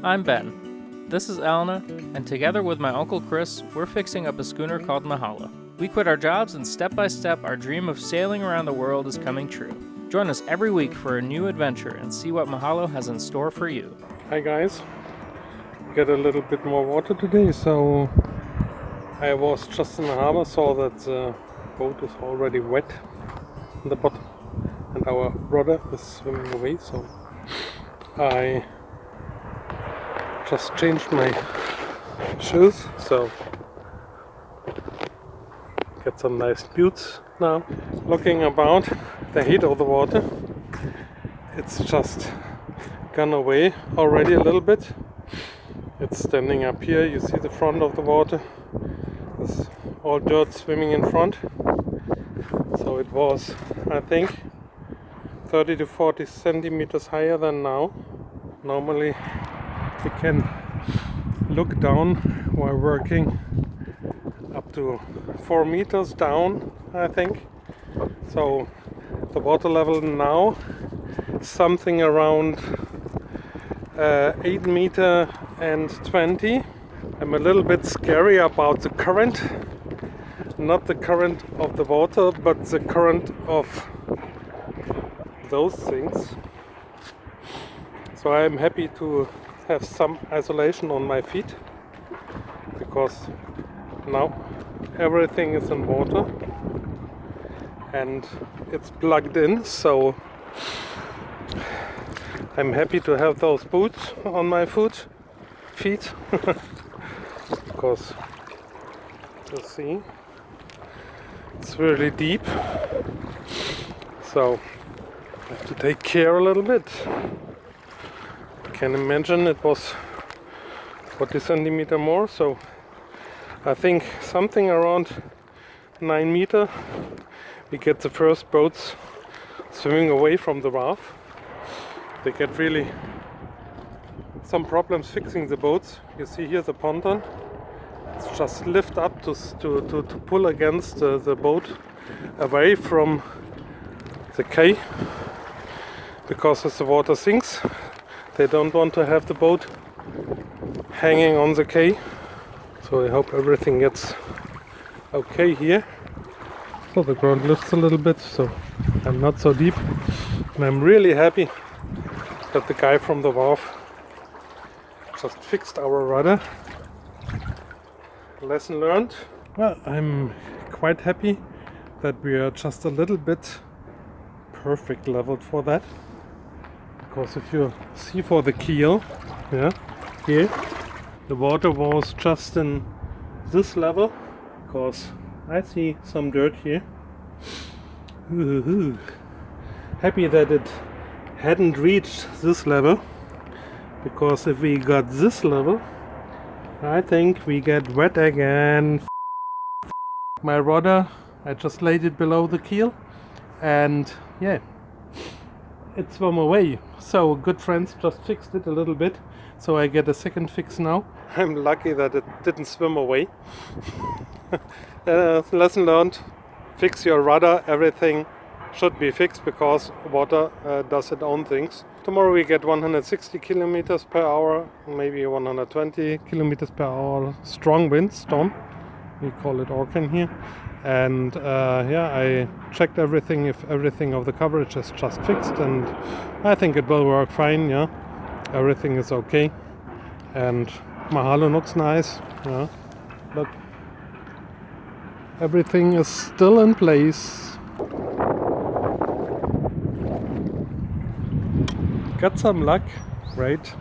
I'm Ben. This is Elena, and together with my Uncle Chris, we're fixing up a schooner called Mahalo. We quit our jobs and step by step our dream of sailing around the world is coming true. Join us every week for a new adventure and see what Mahalo has in store for you. Hi guys, get a little bit more water today, so I was just in the harbor, saw that the boat is already wet in the bottom and our rudder is swimming away, so I just changed my shoes, so get some nice boots now. Looking about the heat of the water, it's just gone away already a little bit. It's standing up here, you see the front of the water, there's all dirt swimming in front. So it was, I think, 30 to 40 centimeters higher than now. Normally you can look down while working up to 4 meters down, I think. So the water level now is something around 8 meter and 20. I'm a little bit scary about the current, not the current of the water, but the current of those things. So I'm happy to have some isolation on my feet, because now everything is in water and it's plugged in, so I'm happy to have those boots on my feet because you see it's really deep, so I have to take care a little bit. I can imagine it was 40 centimeter more, so I think something around 9 meter we get the first boats swimming away from the wharf. They get really some problems fixing the boats. You see here the ponton, it's just lift up to pull against the boat away from the quay, because as the water sinks they don't want to have the boat hanging on the quay. So I hope everything gets okay here. So the ground lifts a little bit, so I'm not so deep, and I'm really happy that the guy from the wharf just fixed our rudder. Lesson learned. Well, I'm quite happy that we are just a little bit perfect leveled for that, because if you see for the keel, yeah, here the water was just in this level, because I see some dirt here. Ooh. Happy that it hadn't reached this level, because if we got this level, I think we get wet again. My rudder, I just laid it below the keel, and yeah, it swam away. So good friends just fixed it a little bit, so I get a second fix now. I'm lucky that it didn't swim away. Lesson learned, fix your rudder, everything should be fixed, because water does its own things. Tomorrow we get 160 kilometers per hour, maybe 120 kilometers per hour strong wind storm. We call it Orkan here. And yeah, I checked everything, if everything of the coverage is just fixed, and I think it will work fine. Yeah, everything is okay, and Mahalo looks nice. Yeah, look, everything is still in place. Got some luck, right?